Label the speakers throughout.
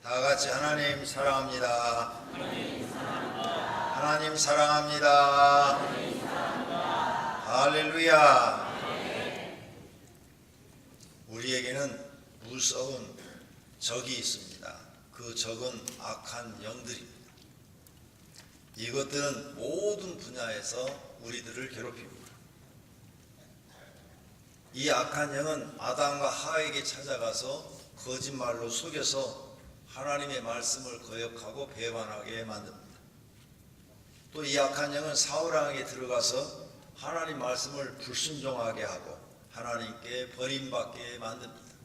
Speaker 1: 다 같이 하나님 사랑합니다. 하나님 사랑합니다. 할렐루야. 우리에게는 무서운 적이 있습니다. 그 적은 악한 영들입니다. 이것들은 모든 분야에서 우리들을 괴롭힙니다. 이 악한 영은 아담과 하와에게 찾아가서 거짓말로 속여서 하나님의 말씀을 거역하고 배반하게 만듭니다. 또 이 악한 영은 사울왕에게 들어가서 하나님 말씀을 불순종하게 하고 하나님께 버림받게 만듭니다.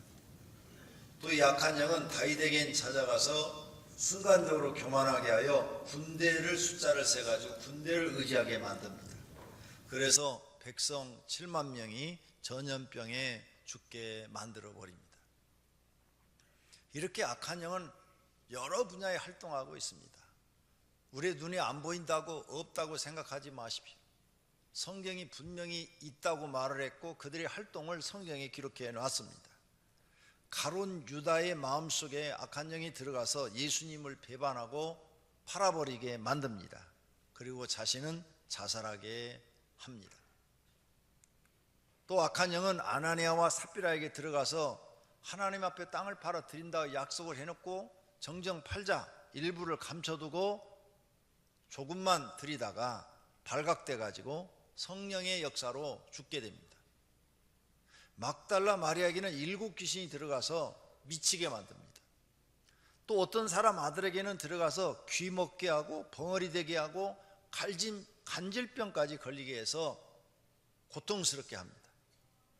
Speaker 1: 또 이 악한 영은 다윗에게 찾아가서 순간적으로 교만하게 하여 군대를 숫자를 세가지고 군대를 의지하게 만듭니다. 그래서 백성 7만 명이 전염병에 죽게 만들어 버립니다. 이렇게 악한 영은 여러 분야에 활동하고 있습니다. 우리의 눈에 안 보인다고 없다고 생각하지 마십시오. 성경이 분명히 있다고 말을 했고 그들의 활동을 성경에 기록해 놨습니다. 가룟 유다의 마음속에 악한 영이 들어가서 예수님을 배반하고 팔아버리게 만듭니다. 그리고 자신은 자살하게 합니다. 또 악한 영은 아나니아와 삽비라에게 들어가서 하나님 앞에 땅을 팔아 드린다고 약속을 해놓고 정정 팔자 일부를 감춰두고 조금만 드리다가 발각돼 가지고 성령의 역사로 죽게 됩니다. 막달라 마리아에게는 7 귀신이 들어가서 미치게 만듭니다. 또 어떤 사람 아들에게는 들어가서 귀 먹게 하고 벙어리 되게 하고 간질병까지 걸리게 해서 고통스럽게 합니다.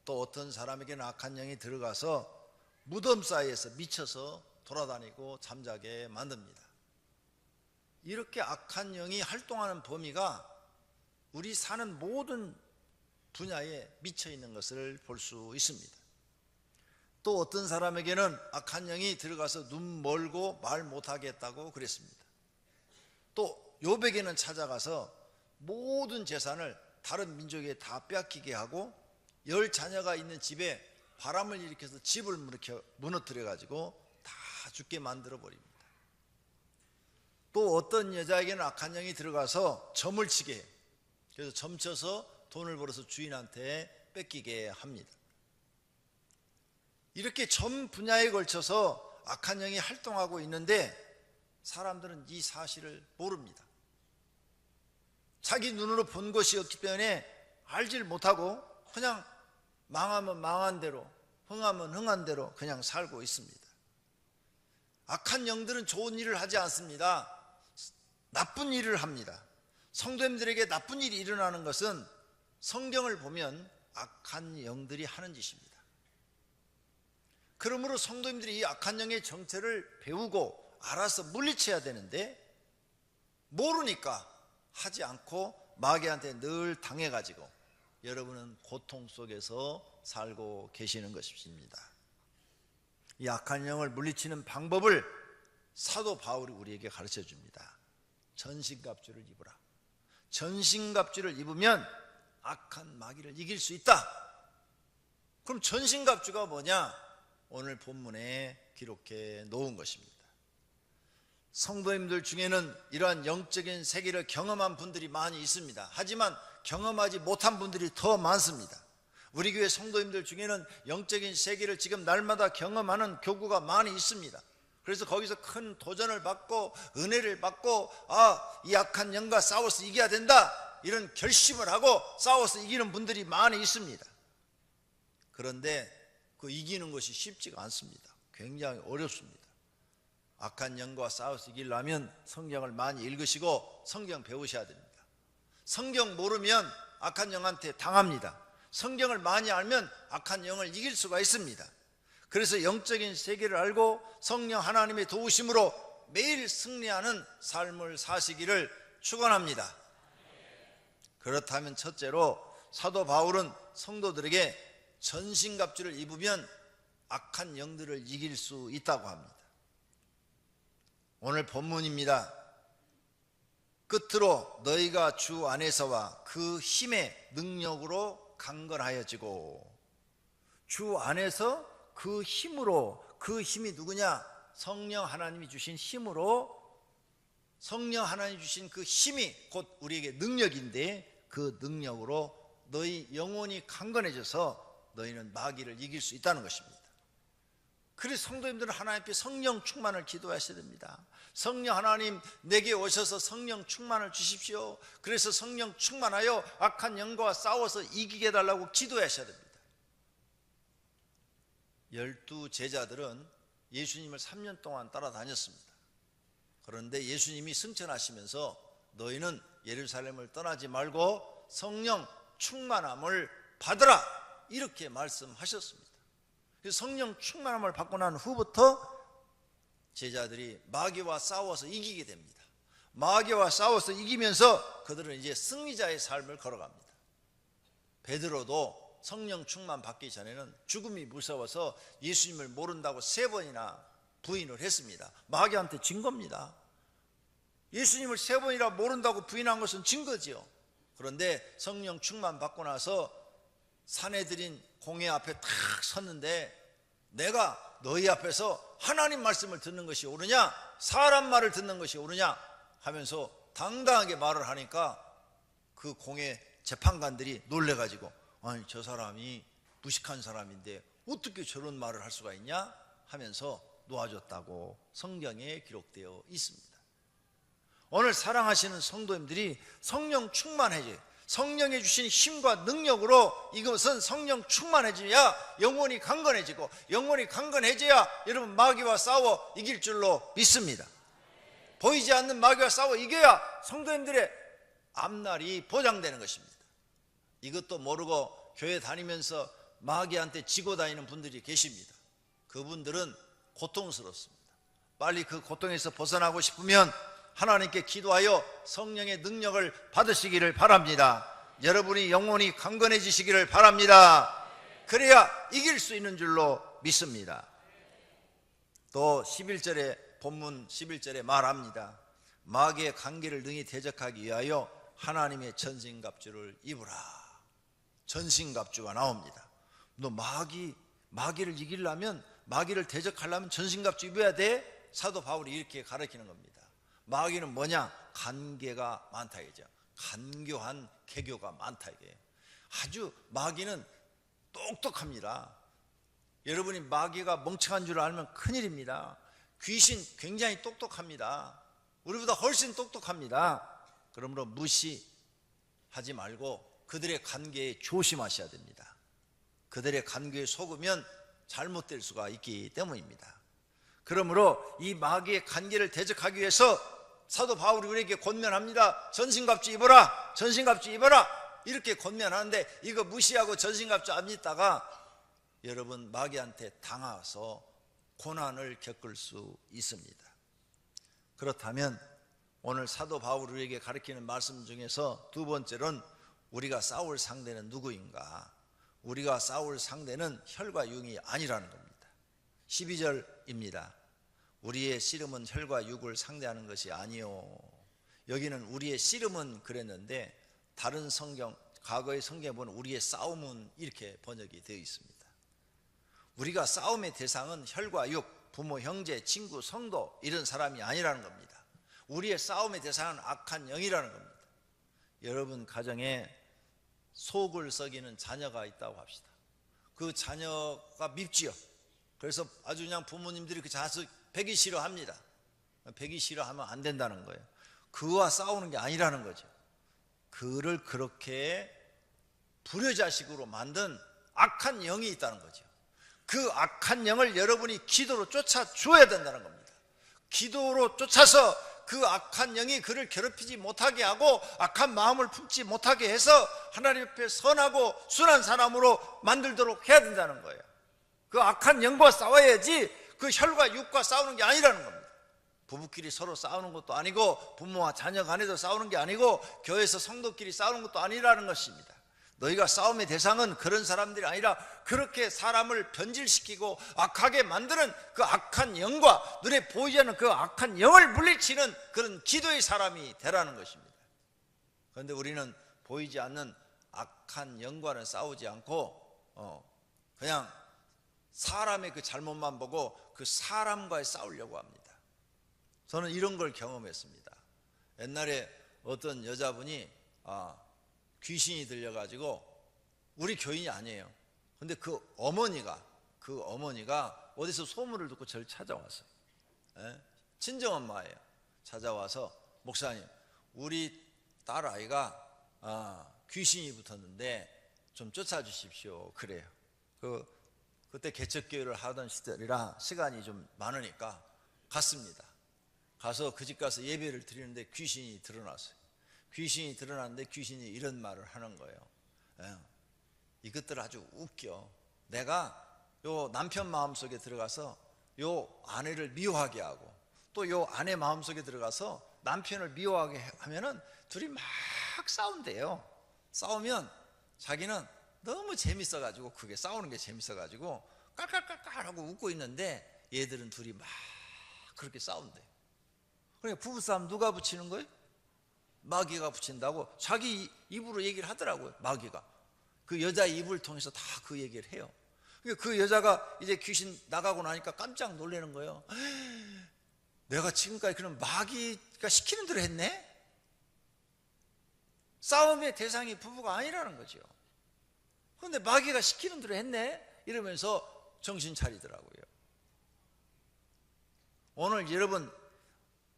Speaker 1: 또 어떤 사람에게는 악한 영이 들어가서 무덤 사이에서 미쳐서 돌아다니고 잠자게 만듭니다. 이렇게 악한 영이 활동하는 범위가 우리 사는 모든 분야에 미쳐 있는 것을 볼 수 있습니다. 또 어떤 사람에게는 악한 영이 들어가서 눈 멀고 말 못하게 했다고 그랬습니다. 또 욥에게는 찾아가서 모든 재산을 다른 민족에 다 빼앗기게 하고 10 자녀가 있는 집에 바람을 일으켜서 집을 무너뜨려 가지고 다 죽게 만들어 버립니다. 또 어떤 여자에게는 악한 영이 들어가서 점을 치게 해요. 그래서 점쳐서 돈을 벌어서 주인한테 뺏기게 합니다. 이렇게 전 분야에 걸쳐서 악한 영이 활동하고 있는데 사람들은 이 사실을 모릅니다. 자기 눈으로 본 것이 없기 때문에 알질 못하고 그냥 망하면 망한 대로, 흥하면 흥한 대로 그냥 살고 있습니다. 악한 영들은 좋은 일을 하지 않습니다. 나쁜 일을 합니다. 성도님들에게 나쁜 일이 일어나는 것은 성경을 보면 악한 영들이 하는 짓입니다. 그러므로 성도님들이 이 악한 영의 정체를 배우고 알아서 물리쳐야 되는데 모르니까 하지 않고 마귀한테 늘 당해가지고 여러분은 고통 속에서 살고 계시는 것입니다. 이 악한 영을 물리치는 방법을 사도 바울이 우리에게 가르쳐 줍니다. 전신갑주를 입으라. 전신갑주를 입으면 악한 마귀를 이길 수 있다. 그럼 전신갑주가 뭐냐? 오늘 본문에 기록해 놓은 것입니다. 성도님들 중에는 이러한 영적인 세계를 경험한 분들이 많이 있습니다. 하지만 경험하지 못한 분들이 더 많습니다. 우리 교회 성도님들 중에는 영적인 세계를 지금 날마다 경험하는 교구가 많이 있습니다. 그래서 거기서 큰 도전을 받고 은혜를 받고 이 악한 영과 싸워서 이겨야 된다 이런 결심을 하고 싸워서 이기는 분들이 많이 있습니다. 그런데 그 이기는 것이 쉽지가 않습니다. 굉장히 어렵습니다. 악한 영과 싸워서 이기려면 성경을 많이 읽으시고 성경 배우셔야 됩니다. 성경 모르면 악한 영한테 당합니다. 성경을 많이 알면 악한 영을 이길 수가 있습니다. 그래서 영적인 세계를 알고 성령 하나님의 도우심으로 매일 승리하는 삶을 사시기를 축원합니다. 그렇다면 첫째로 사도 바울은 성도들에게 전신갑주를 입으면 악한 영들을 이길 수 있다고 합니다. 오늘 본문입니다. 끝으로 너희가 주 안에서와 그 힘의 능력으로 강건하여지고, 주 안에서 그 힘으로, 그 힘이 누구냐? 성령 하나님이 주신 힘으로, 성령 하나님이 주신 그 힘이 곧 우리에게 능력인데, 그 능력으로 너희 영혼이 강건해져서 너희는 마귀를 이길 수 있다는 것입니다. 그래서 성도님들은 하나님 앞에 성령 충만을 기도하셔야 됩니다. 성령 하나님, 내게 오셔서 성령 충만을 주십시오. 그래서 성령 충만하여 악한 영과 싸워서 이기게 해달라고 기도하셔야 됩니다. 12 제자들은 예수님을 3년 동안 따라다녔습니다. 그런데 예수님이 승천하시면서 너희는 예루살렘을 떠나지 말고 성령 충만함을 받으라, 이렇게 말씀하셨습니다. 그래서 성령 충만함을 받고 난 후부터 제자들이 마귀와 싸워서 이기게 됩니다. 마귀와 싸워서 이기면서 그들은 이제 승리자의 삶을 걸어갑니다. 베드로도 성령 충만 받기 전에는 죽음이 무서워서 예수님을 모른다고 3번이나 부인을 했습니다. 마귀한테 진 겁니다. 예수님을 3번이나 모른다고 부인한 것은 진 거죠. 그런데 성령 충만 받고 나서 사내들인 공회 앞에 탁 섰는데, 내가 너희 앞에서 하나님 말씀을 듣는 것이 옳으냐, 사람 말을 듣는 것이 옳으냐 하면서 당당하게 말을 하니까 그 공회 재판관들이 놀래가지고, 아니 저 사람이 무식한 사람인데 어떻게 저런 말을 할 수가 있냐 하면서 놓아줬다고 성경에 기록되어 있습니다. 오늘 사랑하시는 성도님들이 성령 충만해져요. 성령이 주신 힘과 능력으로 이것은 성령 충만해져야 영혼이 강건해지고, 영혼이 강건해져야 여러분 마귀와 싸워 이길 줄로 믿습니다. 보이지 않는 마귀와 싸워 이겨야 성도님들의 앞날이 보장되는 것입니다. 이것도 모르고 교회 다니면서 마귀한테 지고 다니는 분들이 계십니다. 그분들은 고통스럽습니다. 빨리 그 고통에서 벗어나고 싶으면 하나님께 기도하여 성령의 능력을 받으시기를 바랍니다. 여러분이 영혼이 강건해지시기를 바랍니다. 그래야 이길 수 있는 줄로 믿습니다. 또 11절에 본문 11절에 말합니다. 마귀의 관계를 능히 대적하기 위하여 하나님의 전신갑주를 입으라. 전신갑주가 나옵니다. 너 마귀를 이기려면, 마귀를 대적하려면 전신갑주 입어야 돼? 사도 바울이 이렇게 가르치는 겁니다. 마귀는 뭐냐? 간계가 많다 이거죠. 간교한 개교가 많다 이게. 아주 마귀는 똑똑합니다. 여러분이 마귀가 멍청한 줄 알면 큰일입니다. 귀신 굉장히 똑똑합니다. 우리보다 훨씬 똑똑합니다. 그러므로 무시하지 말고 그들의 관계에 조심하셔야 됩니다. 그들의 관계에 속으면 잘못될 수가 있기 때문입니다. 그러므로 이 마귀의 관계를 대적하기 위해서 사도 바울이 우리에게 권면합니다. 전신갑주 입어라, 전신갑주 입어라, 이렇게 권면하는데, 이거 무시하고 전신갑주 안 입다가 여러분 마귀한테 당해서 고난을 겪을 수 있습니다. 그렇다면 오늘 사도 바울이 우리에게 가르치는 말씀 중에서 두 번째로는 우리가 싸울 상대는 누구인가? 우리가 싸울 상대는 혈과 육이 아니라는 겁니다. 12절입니다. 우리의 씨름은 혈과 육을 상대하는 것이 아니요. 여기는 우리의 씨름은 그랬는데, 다른 성경, 과거의 성경에 보면 우리의 싸움은 이렇게 번역이 되어 있습니다. 우리가 싸움의 대상은 혈과 육, 부모, 형제, 친구, 성도, 이런 사람이 아니라는 겁니다. 우리의 싸움의 대상은 악한 영이라는 겁니다. 여러분 가정에 속을 썩이는 자녀가 있다고 합시다. 그 자녀가 밉지요. 그래서 아주 그냥 부모님들이 그 자식 배기 싫어합니다. 배기 싫어하면 안 된다는 거예요. 그와 싸우는 게 아니라는 거죠. 그를 그렇게 불효자식으로 만든 악한 영이 있다는 거죠. 그 악한 영을 여러분이 기도로 쫓아줘야 된다는 겁니다. 기도로 쫓아서 그 악한 영이 그를 괴롭히지 못하게 하고 악한 마음을 품지 못하게 해서 하나님 앞에 선하고 순한 사람으로 만들도록 해야 된다는 거예요. 그 악한 영과 싸워야지 그 혈과 육과 싸우는 게 아니라는 겁니다. 부부끼리 서로 싸우는 것도 아니고, 부모와 자녀 간에도 싸우는 게 아니고, 교회에서 성도끼리 싸우는 것도 아니라는 것입니다. 너희가 싸움의 대상은 그런 사람들이 아니라 그렇게 사람을 변질시키고 악하게 만드는 그 악한 영과 눈에 보이지 않는 그 악한 영을 물리치는 그런 기도의 사람이 되라는 것입니다. 그런데 우리는 보이지 않는 악한 영과는 싸우지 않고 그냥 사람의 그 잘못만 보고 그 사람과의 싸우려고 합니다. 저는 이런 걸 경험했습니다. 옛날에 어떤 여자분이 귀신이 들려가지고, 우리 교인이 아니에요. 근데 그 어머니가 어디서 소문을 듣고 저를 찾아왔어요. 친정엄마예요. 찾아와서, 목사님, 우리 딸 아이가 귀신이 붙었는데 좀 쫓아주십시오. 그래요. 그때 개척교회를 하던 시절이라 시간이 좀 많으니까 갔습니다. 가서 그 집 가서 예배를 드리는데 귀신이 드러났어요. 귀신이 드러났는데 귀신이 이런 말을 하는 거예요. 이것들 아주 웃겨. 내가 요 남편 마음속에 들어가서 요 아내를 미워하게 하고, 또 요 아내 마음속에 들어가서 남편을 미워하게 하면은 둘이 막 싸운대요. 싸우면 자기는 너무 재밌어가지고, 그게 싸우는 게 재밌어가지고 깔깔깔깔 하고 웃고 있는데 얘들은 둘이 막 그렇게 싸운대요. 그러니까 부부싸움 누가 붙이는 거예요? 마귀가 붙인다고 자기 입으로 얘기를 하더라고요. 마귀가 그 여자 입을 통해서 다 그 얘기를 해요. 그러니까 그 여자가 이제 귀신 나가고 나니까 깜짝 놀라는 거예요. 내가 지금까지 그런 마귀가 시키는 대로 했네? 싸움의 대상이 부부가 아니라는 거죠. 그런데 마귀가 시키는 대로 했네? 이러면서 정신 차리더라고요. 오늘 여러분,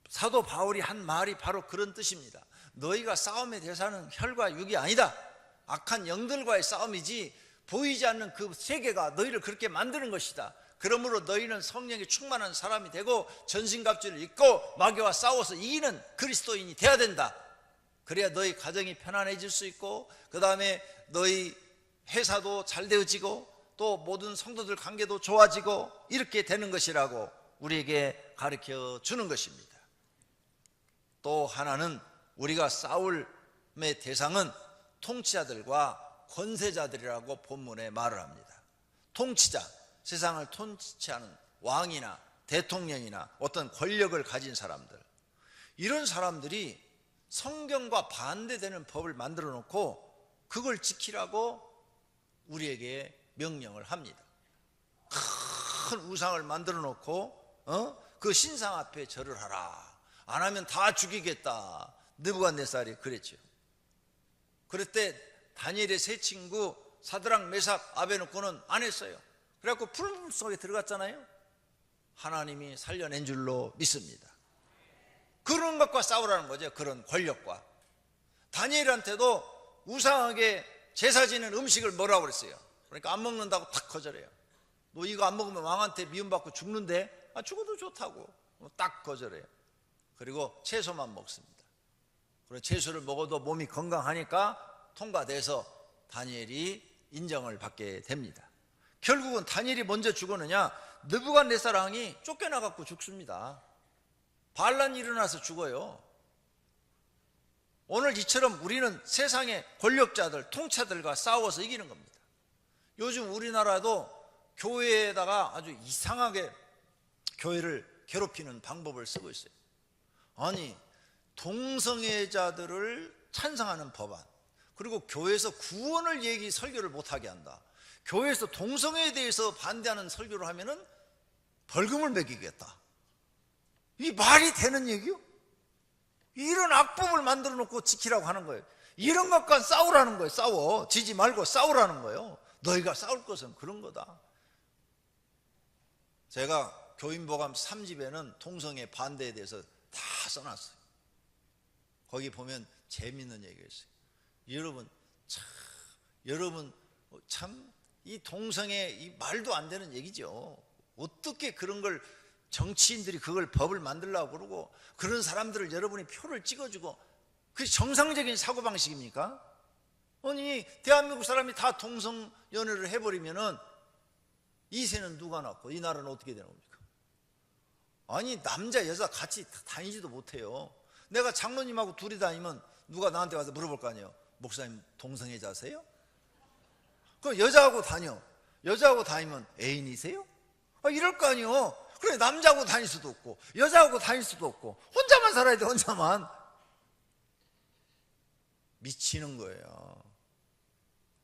Speaker 1: 사도 바울이 한 말이 바로 그런 뜻입니다. 너희가 싸움의 대상은 혈과 육이 아니다. 악한 영들과의 싸움이지 보이지 않는 그 세계가 너희를 그렇게 만드는 것이다. 그러므로 너희는 성령이 충만한 사람이 되고 전신갑주를 입고 마귀와 싸워서 이기는 그리스도인이 돼야 된다. 그래야 너희 가정이 편안해질 수 있고, 그 다음에 너희 회사도 잘 되어지고, 또 모든 성도들 관계도 좋아지고, 이렇게 되는 것이라고 우리에게 가르쳐 주는 것입니다. 또 하나는 우리가 싸움의 대상은 통치자들과 권세자들이라고 본문에 말을 합니다. 통치자, 세상을 통치하는 왕이나 대통령이나 어떤 권력을 가진 사람들, 이런 사람들이 성경과 반대되는 법을 만들어 놓고 그걸 지키라고 우리에게 명령을 합니다. 큰 우상을 만들어 놓고 그 신상 앞에 절을 하라, 안 하면 다 죽이겠다. 느부갓네살이 그랬죠. 그럴 때 다니엘의 세 친구 사드락, 메삭, 아베느고는 안 했어요. 그래갖고 풀물 속에 들어갔잖아요. 하나님이 살려낸 줄로 믿습니다. 그런 것과 싸우라는 거죠. 그런 권력과. 다니엘한테도 우상하게 제사 지는 음식을 뭐라고 그랬어요? 그러니까 안 먹는다고 탁 거절해요. 너 이거 안 먹으면 왕한테 미움받고 죽는데? 죽어도 좋다고 딱 거절해요. 그리고 채소만 먹습니다. 그리고 채소를 먹어도 몸이 건강하니까 통과돼서 다니엘이 인정을 받게 됩니다. 결국은 다니엘이 먼저 죽었느냐? 느부갓네살 왕이 쫓겨나갖고 죽습니다. 반란이 일어나서 죽어요. 오늘 이처럼 우리는 세상의 권력자들, 통치자들과 싸워서 이기는 겁니다. 요즘 우리나라도 교회에다가 아주 이상하게 교회를 괴롭히는 방법을 쓰고 있어요. 아니, 동성애자들을 찬성하는 법안, 그리고 교회에서 구원을 설교를 못하게 한다. 교회에서 동성애에 대해서 반대하는 설교를 하면은 벌금을 매기겠다. 이 말이 되는 얘기요? 이런 악법을 만들어 놓고 지키라고 하는 거예요. 이런 것과 싸우라는 거예요. 싸워. 지지 말고 싸우라는 거예요. 너희가 싸울 것은 그런 거다. 제가 교인보감 3집에는 동성애 반대에 대해서 다 써놨어요. 거기 보면 재밌는 얘기가 있어요. 여러분 참 이 동성애, 이 말도 안 되는 얘기죠. 어떻게 그런 걸 정치인들이 그걸 법을 만들려고 그러고, 그런 사람들을 여러분이 표를 찍어주고, 그게 정상적인 사고방식입니까? 아니, 대한민국 사람이 다 동성연애를 해버리면은 이 새는 누가 낳고 이 나라는 어떻게 되는 겁니까? 아니, 남자 여자 같이 다니지도 못해요. 내가 장로님하고 둘이 다니면 누가 나한테 와서 물어볼 거 아니에요. 목사님 동성애자세요? 그럼 여자하고 다녀. 여자하고 다니면 애인이세요? 이럴 거 아니에요. 그래, 남자하고 다닐 수도 없고 여자하고 다닐 수도 없고 혼자만 살아야 돼. 혼자만. 미치는 거예요.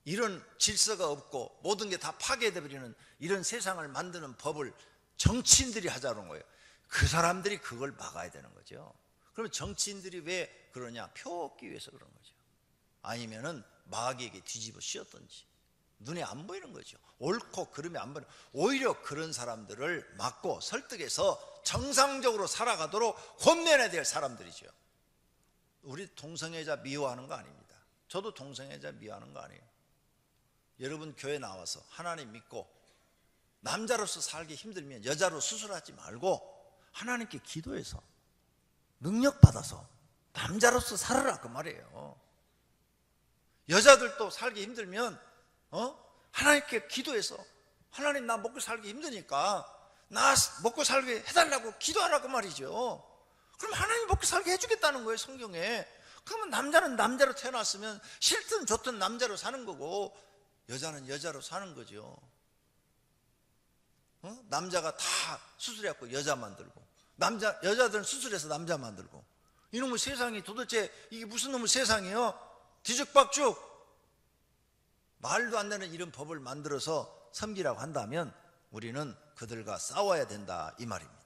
Speaker 1: 이런 질서가 없고 모든 게 다 파괴돼 버리는 이런 세상을 만드는 법을 정치인들이 하자는 거예요. 그 사람들이 그걸 막아야 되는 거죠. 그러면 정치인들이 왜 그러냐? 표 얻기 위해서 그런 거죠. 아니면은 마귀에게 뒤집어 씌웠든지. 눈에 안 보이는 거죠. 옳고 그름이 안 보이는. 오히려 그런 사람들을 막고 설득해서 정상적으로 살아가도록 혼내야 될 사람들이죠. 우리 동성애자 미워하는 거 아닙니다. 저도 동성애자 미워하는 거 아니에요. 여러분 교회 나와서 하나님 믿고 남자로서 살기 힘들면 여자로 수술하지 말고 하나님께 기도해서 능력받아서 남자로서 살아라 그 말이에요. 여자들도 살기 힘들면 하나님께 기도해서 하나님 나 먹고 살기 힘드니까 나 먹고 살게 해달라고 기도하라 그 말이죠. 그럼 하나님 먹고 살게 해주겠다는 거예요 성경에. 그러면 남자는 남자로 태어났으면 싫든 좋든 남자로 사는 거고 여자는 여자로 사는 거죠. 남자가 다 수술해갖고 여자 만들고 여자들은 수술해서 남자 만들고 이놈의 세상이 도대체 이게 무슨 놈의 세상이에요? 뒤죽박죽 말도 안 되는 이런 법을 만들어서 섬기라고 한다면 우리는 그들과 싸워야 된다 이 말입니다.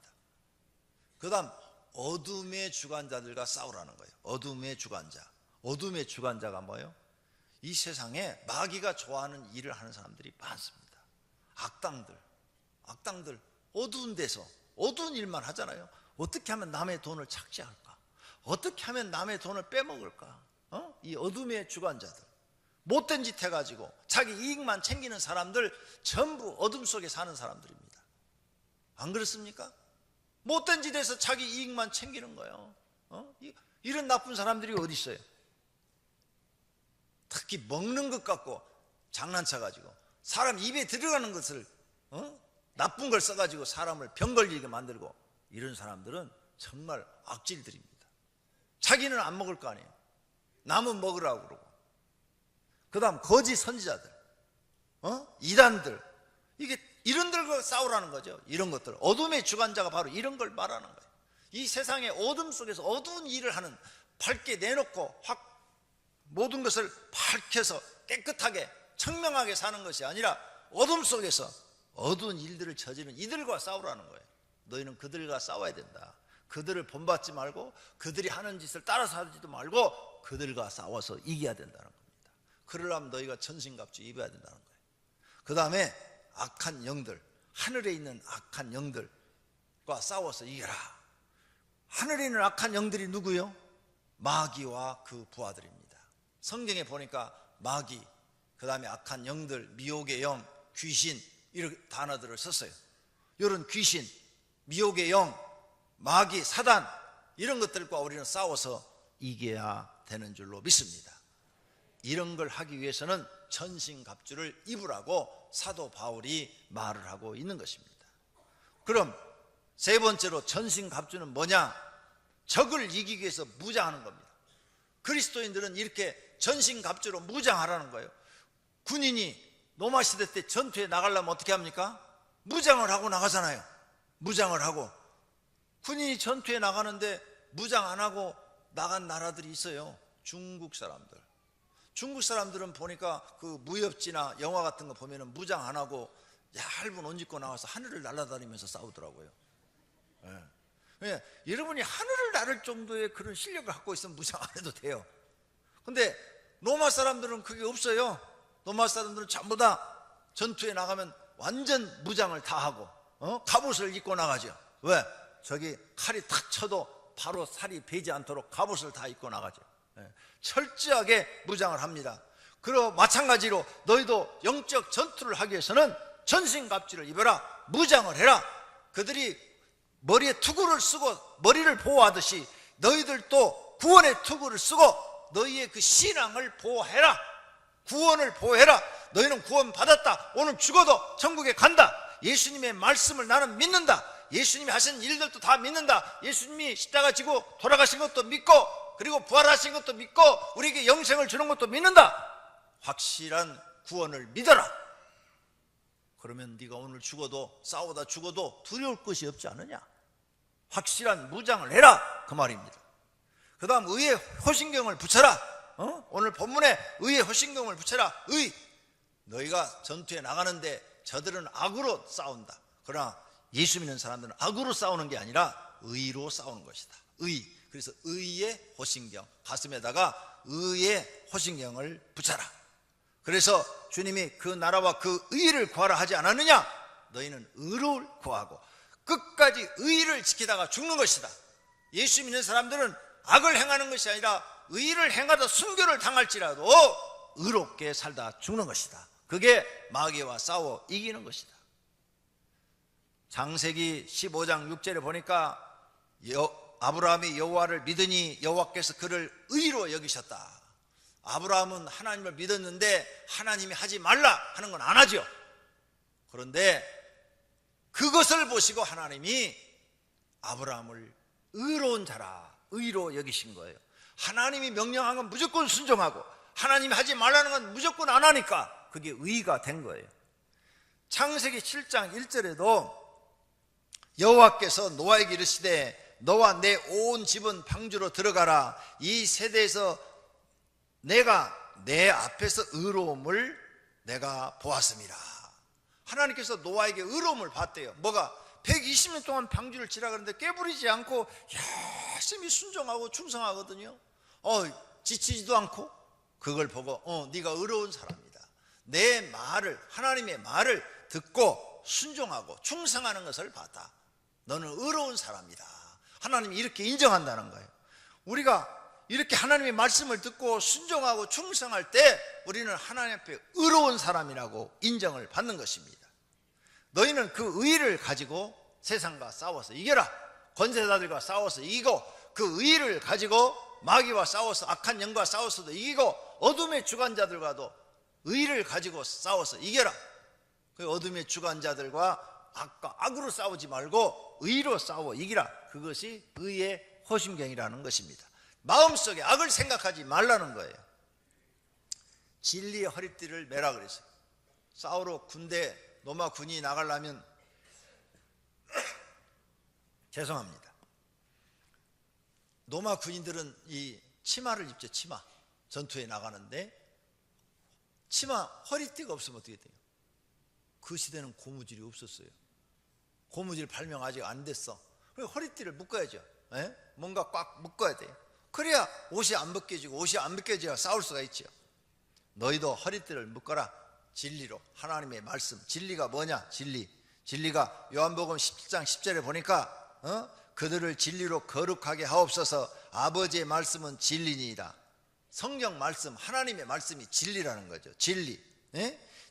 Speaker 1: 그 다음 어둠의 주관자들과 싸우라는 거예요. 어둠의 주관자. 어둠의 주관자가 뭐예요? 이 세상에 마귀가 좋아하는 일을 하는 사람들이 많습니다. 악당들 어두운 데서 어두운 일만 하잖아요. 어떻게 하면 남의 돈을 착취할까? 어떻게 하면 남의 돈을 빼먹을까? 이 어둠의 주관자들 못된 짓 해가지고 자기 이익만 챙기는 사람들 전부 어둠 속에 사는 사람들입니다. 안 그렇습니까? 못된 짓에서 자기 이익만 챙기는 거예요. 이런 나쁜 사람들이 어디 있어요? 특히 먹는 것 갖고 장난쳐가지고 사람 입에 들어가는 것을 나쁜 걸 써가지고 사람을 병 걸리게 만들고 이런 사람들은 정말 악질들입니다. 자기는 안 먹을 거 아니에요. 남은 먹으라고 그러고. 그 다음 거짓 선지자들, 이단들, 이게 이런들과 싸우라는 거죠. 이런 것들. 어둠의 주관자가 바로 이런 걸 말하는 거예요. 이 세상의 어둠 속에서 어두운 일을 하는, 밝게 내놓고 확 모든 것을 밝혀서 깨끗하게 청명하게 사는 것이 아니라 어둠 속에서 어두운 일들을 저지르는 이들과 싸우라는 거예요. 너희는 그들과 싸워야 된다. 그들을 본받지 말고 그들이 하는 짓을 따라서 하지도 말고 그들과 싸워서 이겨야 된다는 겁니다. 그러려면 너희가 전신갑주 입어야 된다는 거예요. 그 다음에 악한 영들, 하늘에 있는 악한 영들과 싸워서 이겨라. 하늘에 있는 악한 영들이 누구요? 마귀와 그 부하들입니다. 성경에 보니까 마귀, 그 다음에 악한 영들, 미혹의 영, 귀신 이런 단어들을 썼어요. 이런 귀신, 미혹의 영, 마귀, 사단 이런 것들과 우리는 싸워서 이겨야 되는 줄로 믿습니다. 이런 걸 하기 위해서는 전신갑주를 입으라고 사도 바울이 말을 하고 있는 것입니다. 그럼 세 번째로 전신갑주는 뭐냐? 적을 이기기 위해서 무장하는 겁니다. 그리스도인들은 이렇게 전신갑주로 무장하라는 거예요. 군인이 로마 시대 때 전투에 나가려면 어떻게 합니까? 무장을 하고 나가잖아요. 무장을 하고. 군인이 전투에 나가는데 무장 안 하고 나간 나라들이 있어요. 중국 사람들. 중국 사람들은 보니까 그 무협지나 영화 같은 거 보면은 무장 안 하고 얇은 옷 입고 나와서 하늘을 날아다니면서 싸우더라고요. 예. 여러분이 하늘을 나를 정도의 그런 실력을 갖고 있으면 무장 안 해도 돼요. 근데 로마 사람들은 그게 없어요. 로마 사람들은 전부 다 전투에 나가면 완전 무장을 다 하고 갑옷을 입고 나가죠. 왜? 저기 칼이 탁 쳐도 바로 살이 베지 않도록 갑옷을 다 입고 나가죠. 철저하게 무장을 합니다. 그리고 마찬가지로 너희도 영적 전투를 하기 위해서는 전신갑주를 입어라. 무장을 해라. 그들이 머리에 투구를 쓰고 머리를 보호하듯이 너희들도 구원의 투구를 쓰고 너희의 그 신앙을 보호해라. 구원을 보호해라. 너희는 구원 받았다. 오늘 죽어도 천국에 간다. 예수님의 말씀을 나는 믿는다. 예수님이 하신 일들도 다 믿는다. 예수님이 십자가 지고 돌아가신 것도 믿고 그리고 부활하신 것도 믿고 우리에게 영생을 주는 것도 믿는다. 확실한 구원을 믿어라. 그러면 네가 오늘 죽어도 싸우다 죽어도 두려울 것이 없지 않느냐. 확실한 무장을 해라 그 말입니다. 그 다음 의의 호신경을 붙여라. 오늘 본문에 의의 호신경을 붙여라. 의, 너희가 전투에 나가는데 저들은 악으로 싸운다. 그러나 예수 믿는 사람들은 악으로 싸우는 게 아니라 의로 싸우는 것이다. 의. 그래서 의의 호신경, 가슴에다가 의의 호신경을 붙여라. 그래서 주님이 그 나라와 그 의를 구하라 하지 않았느냐? 너희는 의를 구하고 끝까지 의를 지키다가 죽는 것이다. 예수 믿는 사람들은 악을 행하는 것이 아니라 의를 행하다 순교를 당할지라도 의롭게 살다 죽는 것이다. 그게 마귀와 싸워 이기는 것이다. 창세기 15장 6절에 보니까 아브라함이 여호와를 믿으니 여호와께서 그를 의로 여기셨다. 아브라함은 하나님을 믿었는데 하나님이 하지 말라 하는 건 안 하죠. 그런데 그것을 보시고 하나님이 아브라함을 의로운 자라, 의로 여기신 거예요. 하나님이 명령한 건 무조건 순종하고 하나님이 하지 말라는 건 무조건 안 하니까 그게 의가 된 거예요. 창세기 7장 1절에도 여호와께서 노아에게 이르시되 너와 내 온 집은 방주로 들어가라. 이 세대에서 내가 내 앞에서 의로움을 내가 보았습니다. 하나님께서 노아에게 의로움을 봤대요. 뭐가? 120년 동안 방주를 지라 그러는데 깨부리지 않고 열심히 순종하고 충성하거든요. 지치지도 않고. 그걸 보고 네가 의로운 사람이다. 내 말을, 하나님의 말을 듣고 순종하고 충성하는 것을 봤다. 너는 의로운 사람이다. 하나님이 이렇게 인정한다는 거예요. 우리가 이렇게 하나님의 말씀을 듣고 순종하고 충성할 때 우리는 하나님 앞에 의로운 사람이라고 인정을 받는 것입니다. 너희는 그 의를 가지고 세상과 싸워서 이겨라. 권세자들과 싸워서 이기고 그 의를 가지고 마귀와 싸워서 악한 영과 싸워서도 이기고 어둠의 주관자들과도 의를 가지고 싸워서 이겨라. 그 어둠의 주관자들과 악으로 싸우지 말고 의로 싸워 이기라. 그것이 의의 호심경이라는 것입니다. 마음속에 악을 생각하지 말라는 거예요. 진리의 허리띠를 매라 그랬어요. 싸우러 군대 로마 군이 나가려면 죄송합니다. 로마 군인들은 이 치마를 입죠. 치마. 전투에 나가는데 치마 허리띠가 없으면 어떻게 돼요? 그 시대는 고무줄이 없었어요. 고무줄 발명 아직 안 됐어. 허리띠를 묶어야죠. 뭔가 꽉 묶어야 돼요. 그래야 옷이 안 벗겨지고 옷이 안 벗겨져야 싸울 수가 있죠. 너희도 허리띠를 묶어라. 진리로. 하나님의 말씀. 진리가 뭐냐? 진리가 요한복음 17장 10절에 보니까 그들을 진리로 거룩하게 하옵소서. 아버지의 말씀은 진리니이다. 성경 말씀, 하나님의 말씀이 진리라는 거죠. 진리.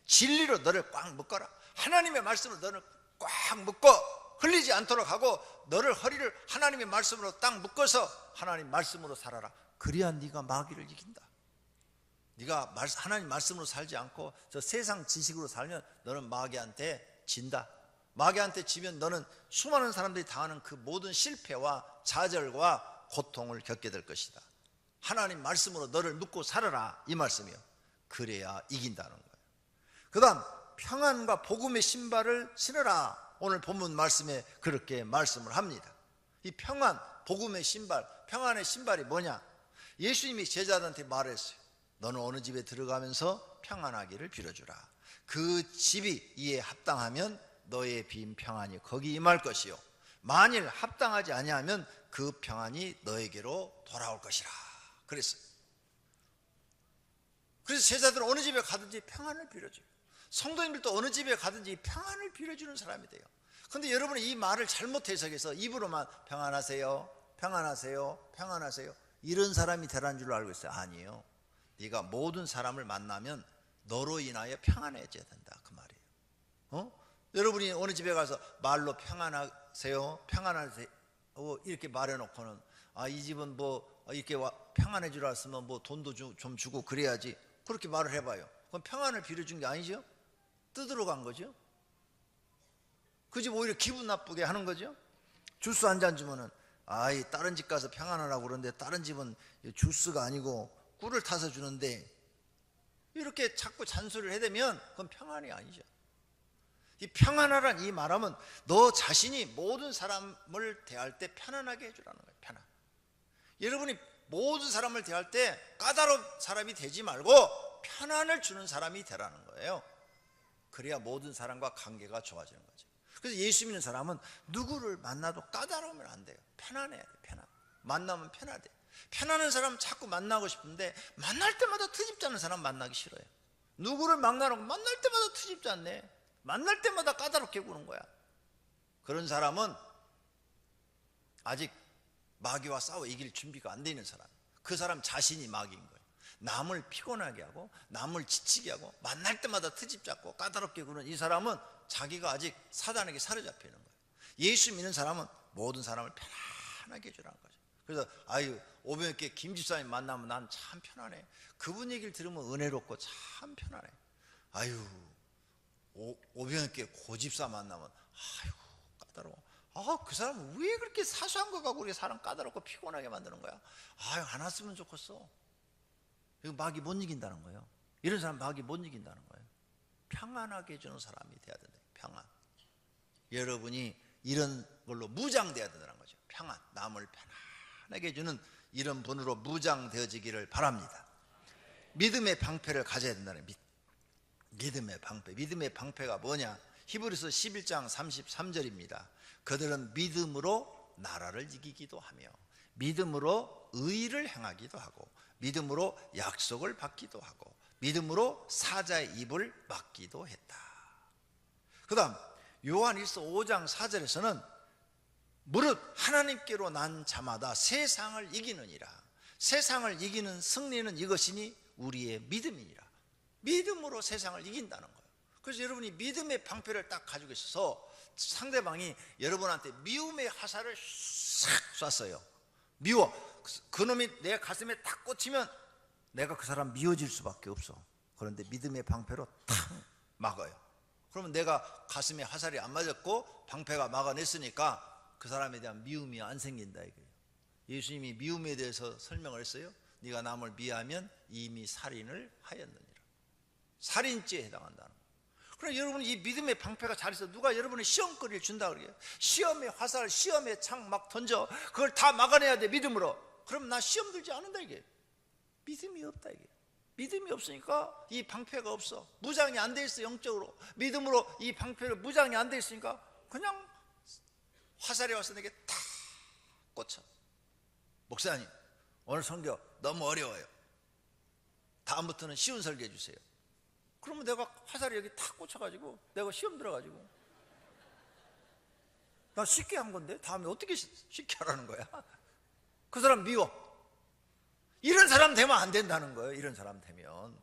Speaker 1: 진리로 너를 꽉 묶어라. 하나님의 말씀으로 너를 꽉 묶어 흘리지 않도록 하고 너를 허리를 하나님의 말씀으로 딱 묶어서 하나님 말씀으로 살아라. 그래야 네가 마귀를 이긴다. 네가 하나님 말씀으로 살지 않고 저 세상 지식으로 살면 너는 마귀한테 진다. 마귀한테 지면 너는 수많은 사람들이 당하는 그 모든 실패와 좌절과 고통을 겪게 될 것이다. 하나님 말씀으로 너를 묶고 살아라. 이 말씀이요. 그래야 이긴다는 거예요. 그 다음 평안과 복음의 신발을 신으라. 오늘 본문 말씀에 그렇게 말씀을 합니다. 이 평안, 복음의 신발, 평안의 신발이 뭐냐? 예수님이 제자들한테 말했어요. 너는 어느 집에 들어가면서 평안하기를 빌어주라. 그 집이 이에 합당하면 너의 빈 평안이 거기 임할 것이요 만일 합당하지 아니하면 그 평안이 너에게로 돌아올 것이라 그랬어요. 그래서 제자들은 어느 집에 가든지 평안을 빌어줘요. 성도님들도 어느 집에 가든지 평안을 빌어주는 사람이 돼요. 그런데 여러분이 이 말을 잘못 해석해서 입으로만 평안하세요, 평안하세요, 평안하세요 이런 사람이 되라는 줄 알고 있어요. 아니에요. 네가 모든 사람을 만나면 너로 인하여 평안해져야 된다 그 말이에요. 여러분이 어느 집에 가서 말로 평안하세요, 평안하세요 이렇게 말해놓고는 이 집은 뭐 이렇게 평안해주라 했으면 뭐 돈도 좀 주고 그래야지 그렇게 말을 해봐요. 그럼 평안을 빌어준 게 아니죠? 뜯으러 간 거죠. 그 집 오히려 기분 나쁘게 하는 거죠. 주스 한 잔 주면은 다른 집 가서 평안하라고 그러는데 다른 집은 주스가 아니고 꿀을 타서 주는데 이렇게 자꾸 잔소리를 해대면 그건 평안이 아니죠. 이 평안하란 이 말하면 너 자신이 모든 사람을 대할 때 편안하게 해주라는 거예요. 여러분이 모든 사람을 대할 때 까다로운 사람이 되지 말고 편안을 주는 사람이 되라는 거예요. 그래야 모든 사람과 관계가 좋아지는 거죠. 그래서 예수 믿는 사람은 누구를 만나도 까다로우면 안 돼요. 편안해야 돼요. 편안. 만나면 편하대. 편안한 사람 자꾸 만나고 싶은데 만날 때마다 트집지 않는 사람 만나기 싫어요. 누구를 만나라고 만날 때마다 트집지 않네. 만날 때마다 까다롭게 구는 거야. 그런 사람은 아직 마귀와 싸워 이길 준비가 안 돼 있는 사람. 그 사람 자신이 마귀인 거예요. 남을 피곤하게 하고 남을 지치게 하고 만날 때마다 트집 잡고 까다롭게 구는 이 사람은 자기가 아직 사단에게 사로잡혀 있는 거예요. 예수 믿는 사람은 모든 사람을 편안하게 해주라는 거죠. 그래서 아유 오병이께 김 집사님 만나면 난 참 편안해. 그분 얘기를 들으면 은혜롭고 참 편안해. 아유 오병이께 고 집사 만나면 아유 까다로워. 그 사람은 왜 그렇게 사소한 거 갖고 우리 사람 까다롭고 피곤하게 만드는 거야? 아유 안 왔으면 좋겠어. 이거 마귀 못 이긴다는 거예요. 이런 사람 마귀 못 이긴다는 거예요. 평안하게 해주는 사람이 돼야 된다. 평안. 여러분이 이런 걸로 무장돼야 된다는 거죠. 평안. 남을 편안하게 해주는 이런 분으로 무장되어지기를 바랍니다. 믿음의 방패를 가져야 된다는 거예요. 믿음의 방패. 믿음의 방패가 뭐냐? 히브리서 11장 33절입니다. 그들은 믿음으로 나라를 이기기도 하며 믿음으로 의를 행하기도 하고 믿음으로 약속을 받기도 하고 믿음으로 사자의 입을 막기도 했다. 그 다음 요한일서 5장 4절에서는 무릇 하나님께로 난 자마다 세상을 이기느니라. 세상을 이기는 승리는 이것이니 우리의 믿음이니라. 믿음으로 세상을 이긴다는 거예요. 그래서 여러분이 믿음의 방패를 딱 가지고 있어서 상대방이 여러분한테 미움의 화살을 싹 쐈어요. 미워. 그놈이 내 가슴에 탁 꽂히면 내가 그 사람 미워질 수밖에 없어. 그런데 믿음의 방패로 탁 막아요. 그러면 내가 가슴에 화살이 안 맞았고 방패가 막아냈으니까 그 사람에 대한 미움이 안 생긴다 이거예요. 예수님이 미움에 대해서 설명을 했어요. 네가 남을 미워하면 이미 살인을 하였느니라. 살인죄에 해당한다는 거예요. 그럼 여러분이 이 믿음의 방패가 잘 있어. 누가 여러분의 시험거리를 준다 그래요. 시험의 화살, 시험의 창 막 던져. 그걸 다 막아내야 돼 믿음으로. 그럼 나 시험 들지 않는다 이게. 믿음이 없다 이게. 믿음이 없으니까 이 방패가 없어. 무장이 안 돼 있어. 영적으로 믿음으로 이 방패를 무장이 안 돼 있으니까 그냥 화살이 와서 내게 탁 꽂혀. 목사님 오늘 설교 너무 어려워요. 다음부터는 쉬운 설교 해주세요. 그러면 내가 화살이 여기 탁 꽂혀가지고 내가 시험 들어가지고 나 쉽게 한 건데 다음에 어떻게 쉽게 하라는 거야? 그 사람 미워. 이런 사람 되면 안 된다는 거예요. 이런 사람 되면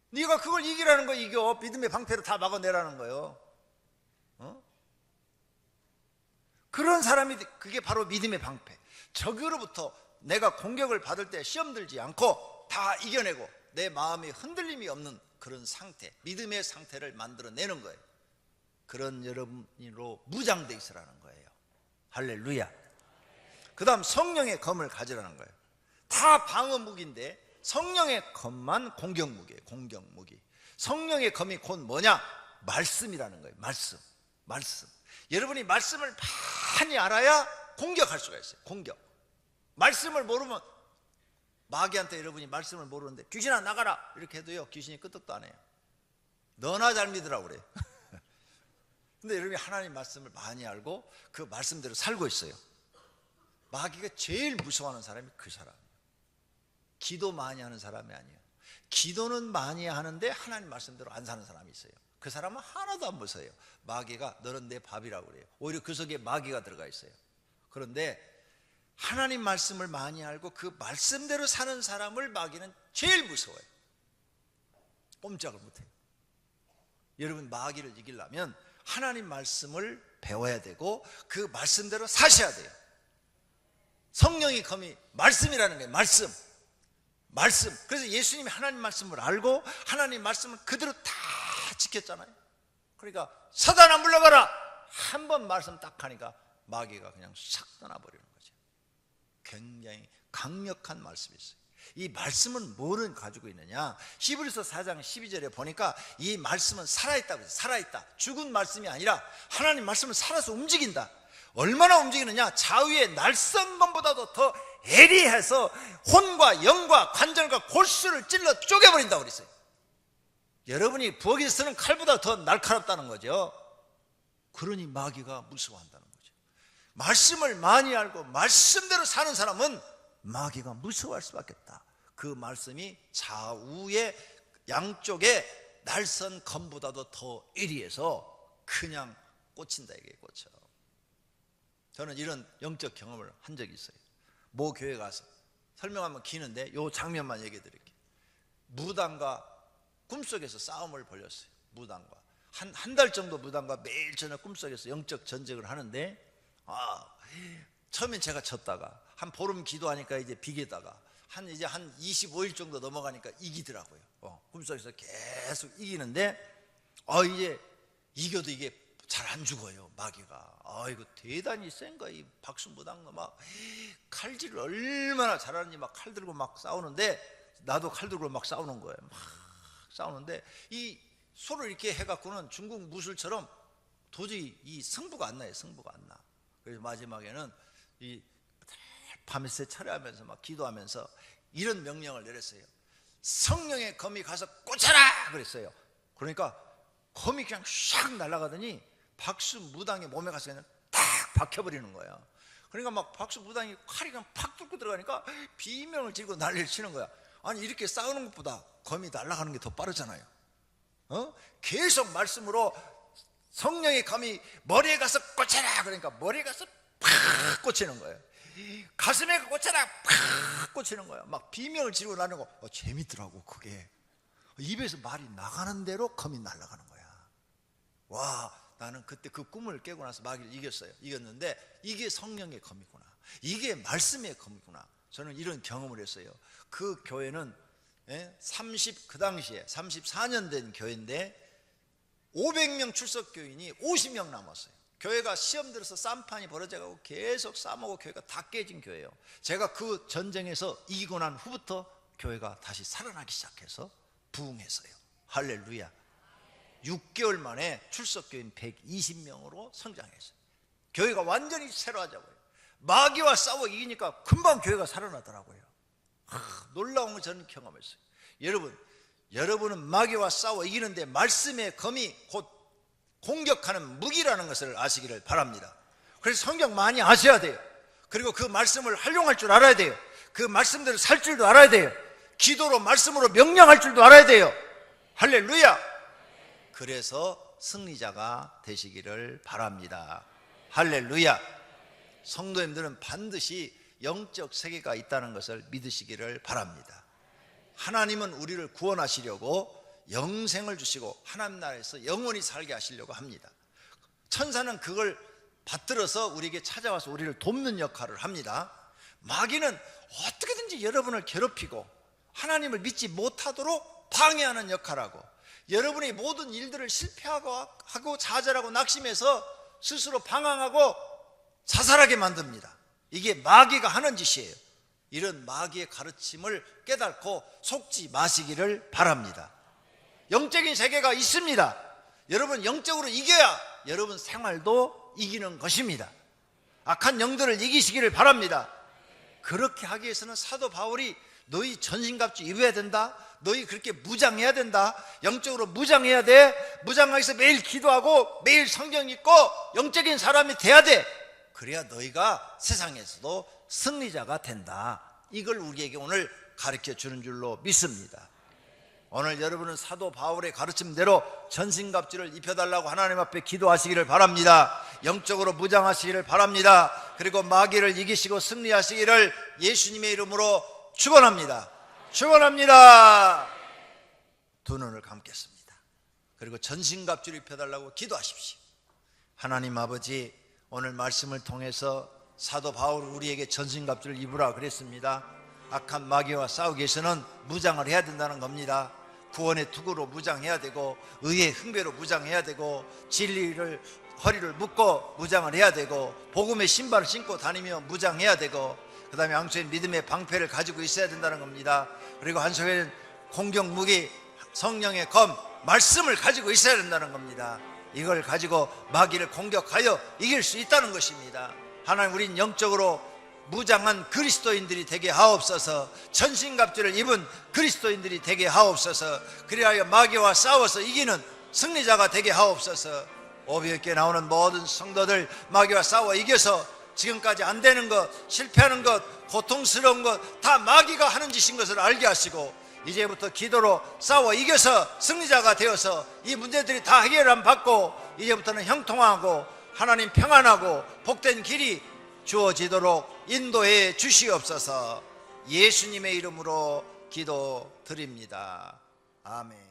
Speaker 1: 네가 그걸 이기라는 거 이겨. 믿음의 방패로 다 막아내라는 거예요. 그런 사람이 그게 바로 믿음의 방패. 적으로부터 내가 공격을 받을 때 시험 들지 않고 다 이겨내고 내 마음에 흔들림이 없는 그런 상태, 믿음의 상태를 만들어내는 거예요. 그런 여러분으로 무장되어 있으라는 거예요. 할렐루야. 그 다음 성령의 검을 가지라는 거예요. 다 방어무기인데 성령의 검만 공격무기예요. 공격무기. 성령의 검이 곧 뭐냐? 말씀이라는 거예요. 말씀. 여러분이 말씀을 많이 알아야 공격할 수가 있어요. 공격. 말씀을 모르면 마귀한테 여러분이 말씀을 모르는데 귀신아 나가라 이렇게 해도요 귀신이 끄떡도 안 해요. 너나 잘 믿으라고 그래요. 근데 여러분이 하나님 말씀을 많이 알고 그 말씀대로 살고 있어요. 마귀가 제일 무서워하는 사람이 그 사람이에요. 기도 많이 하는 사람이 아니에요. 기도는 많이 하는데 하나님 말씀대로 안 사는 사람이 있어요. 그 사람은 하나도 안 무서워요. 마귀가 너는 내 밥이라고 그래요. 오히려 그 속에 마귀가 들어가 있어요. 그런데 하나님 말씀을 많이 알고 그 말씀대로 사는 사람을 마귀는 제일 무서워요. 꼼짝을 못해요. 여러분 마귀를 이기려면 하나님 말씀을 배워야 되고 그 말씀대로 사셔야 돼요. 성령의 검이 말씀이라는 거예요. 말씀. 그래서 예수님이 하나님 말씀을 알고 하나님 말씀을 그대로 다 지켰잖아요. 그러니까 사단아 물러가라 한 번 말씀 딱 하니까 마귀가 그냥 싹 떠나버리는 거죠. 굉장히 강력한 말씀이 있어요. 이 말씀은 뭐를 가지고 있느냐? 히브리서 4장 12절에 보니까 이 말씀은 살아있다고 해요. 살아있다. 죽은 말씀이 아니라 하나님 말씀은 살아서 움직인다. 얼마나 움직이느냐? 자위의 날성검보다도 더 예리해서 혼과 영과 관절과 골수를 찔러 쪼개버린다고 그랬어요. 여러분이 부엌에서 쓰는 칼보다 더 날카롭다는 거죠. 그러니 마귀가 무서워한다는 거죠. 말씀을 많이 알고 말씀대로 사는 사람은 마귀가 무서워할 수밖에 없다. 그 말씀이 좌우의 양쪽에 날선 검보다도 더 예리해서 그냥 꽂힌다, 이게 꽂혀. 저는 이런 영적 경험을 한 적이 있어요. 모 교회 가서 설명하면 기는데 이 장면만 얘기해 드릴게요. 무당과 꿈속에서 싸움을 벌였어요. 무당과 한 달 정도 무당과 매일 저녁 꿈속에서 영적 전쟁을 하는데, 처음엔 제가 졌다가 한 보름 기도하니까 이제 비기다가 이제 한 25일 정도 넘어가니까 이기더라고요. 꿈속에서 계속 이기는데, 이제 이겨도 이게 잘 안 죽어요, 마귀가. 이거 대단히 센 거야. 이 박수무당도 막 칼질을 얼마나 잘하는지 막 칼 들고 막 싸우는데, 나도 칼 들고 막 싸우는 거예요. 막 싸우는데 이 서로 이렇게 해갖고는 중국 무술처럼 도저히 이 승부가 안 나요. 승부가 안 나. 그래서 마지막에는 이 밤새 철회하면서 막 기도하면서 이런 명령을 내렸어요. 성령의 검이 가서 꽂아라 그랬어요. 그러니까 검이 그냥 샥 날아가더니 박수 무당의 몸에 가서 그냥 탁 박혀버리는 거야. 그러니까 막 박수 무당이 칼이 그냥 팍 뚫고 들어가니까 비명을 지르고 난리를 치는 거야. 아니, 이렇게 싸우는 것보다 검이 날아가는 게 더 빠르잖아요. 계속 말씀으로 성령의 검이 머리에 가서 꽂혀라 그러니까 머리에 가서 팍 꽂히는 거예요. 가슴에 꽂혀라 팍 꽂히는 거예요. 막 비명을 지르고 나는 거. 재밌더라고. 그게 입에서 말이 나가는 대로 검이 날아가는 거야. 와, 나는 그때 그 꿈을 깨고 나서 마귀를 이겼는데 이게 성령의 검이구나, 이게 말씀의 검이구나. 저는 이런 경험을 했어요. 그 교회는 그 당시에 34년 된 교회인데 500명 출석 교인이 50명 남았어요. 교회가 시험 들어서 쌈판이 벌어져가고 계속 싸먹고 교회가 다 깨진 교회예요. 제가 그 전쟁에서 이기고 난 후부터 교회가 다시 살아나기 시작해서 부흥했어요. 할렐루야. 6개월 만에 출석 교인 120명으로 성장했어요. 교회가 완전히 새로워져버려요. 마귀와 싸워 이기니까 금방 교회가 살아나더라고요. 놀라운 걸 저는 경험했어요. 여러분은 마귀와 싸워 이기는데 말씀의 검이 곧 공격하는 무기라는 것을 아시기를 바랍니다. 그래서 성경 많이 아셔야 돼요. 그리고 그 말씀을 활용할 줄 알아야 돼요. 그 말씀대로 살 줄도 알아야 돼요. 기도로 말씀으로 명령할 줄도 알아야 돼요. 할렐루야. 그래서 승리자가 되시기를 바랍니다. 할렐루야. 성도님들은 반드시 영적 세계가 있다는 것을 믿으시기를 바랍니다. 하나님은 우리를 구원하시려고 영생을 주시고 하나님 나라에서 영원히 살게 하시려고 합니다. 천사는 그걸 받들어서 우리에게 찾아와서 우리를 돕는 역할을 합니다. 마귀는 어떻게든지 여러분을 괴롭히고 하나님을 믿지 못하도록 방해하는 역할하고, 여러분의 모든 일들을 실패하고 좌절하고 낙심해서 스스로 방황하고 자살하게 만듭니다. 이게 마귀가 하는 짓이에요. 이런 마귀의 가르침을 깨닫고 속지 마시기를 바랍니다. 영적인 세계가 있습니다. 여러분 영적으로 이겨야 여러분 생활도 이기는 것입니다. 악한 영들을 이기시기를 바랍니다. 그렇게 하기 위해서는 사도 바울이 너희 전신갑주 입어야 된다, 너희 그렇게 무장해야 된다, 영적으로 무장해야 돼, 무장하기 위해서 매일 기도하고 매일 성경 읽고 영적인 사람이 돼야 돼. 그래야 너희가 세상에서도 승리자가 된다. 이걸 우리에게 오늘 가르쳐 주는 줄로 믿습니다. 오늘 여러분은 사도 바울의 가르침대로 전신갑주를 입혀달라고 하나님 앞에 기도하시기를 바랍니다. 영적으로 무장하시기를 바랍니다. 그리고 마귀를 이기시고 승리하시기를 예수님의 이름으로 축원합니다. 축원합니다. 두 눈을 감겠습니다. 그리고 전신갑주를 입혀달라고 기도하십시오. 하나님 아버지, 오늘 말씀을 통해서 사도 바울은 우리에게 전신갑주를 입으라 그랬습니다. 악한 마귀와 싸우기 위해서는 무장을 해야 된다는 겁니다. 구원의 투구로 무장해야 되고, 의의 흥배로 무장해야 되고, 진리를 허리를 묶고 무장을 해야 되고, 복음의 신발을 신고 다니며 무장해야 되고, 그 다음에 한손에 믿음의 방패를 가지고 있어야 된다는 겁니다. 그리고 한 손에는 공격 무기 성령의 검 말씀을 가지고 있어야 된다는 겁니다. 이걸 가지고 마귀를 공격하여 이길 수 있다는 것입니다. 하나님, 우린 영적으로 무장한 그리스도인들이 되게 하옵소서. 전신갑주를 입은 그리스도인들이 되게 하옵소서. 그리하여 마귀와 싸워서 이기는 승리자가 되게 하옵소서. 오비에게 나오는 모든 성도들 마귀와 싸워 이겨서 지금까지 안 되는 것, 실패하는 것, 고통스러운 것 다 마귀가 하는 짓인 것을 알게 하시고 이제부터 기도로 싸워 이겨서 승리자가 되어서 이 문제들이 다 해결함 받고 이제부터는 형통하고 하나님 평안하고 복된 길이 주어지도록 인도해 주시옵소서. 예수님의 이름으로 기도드립니다. 아멘.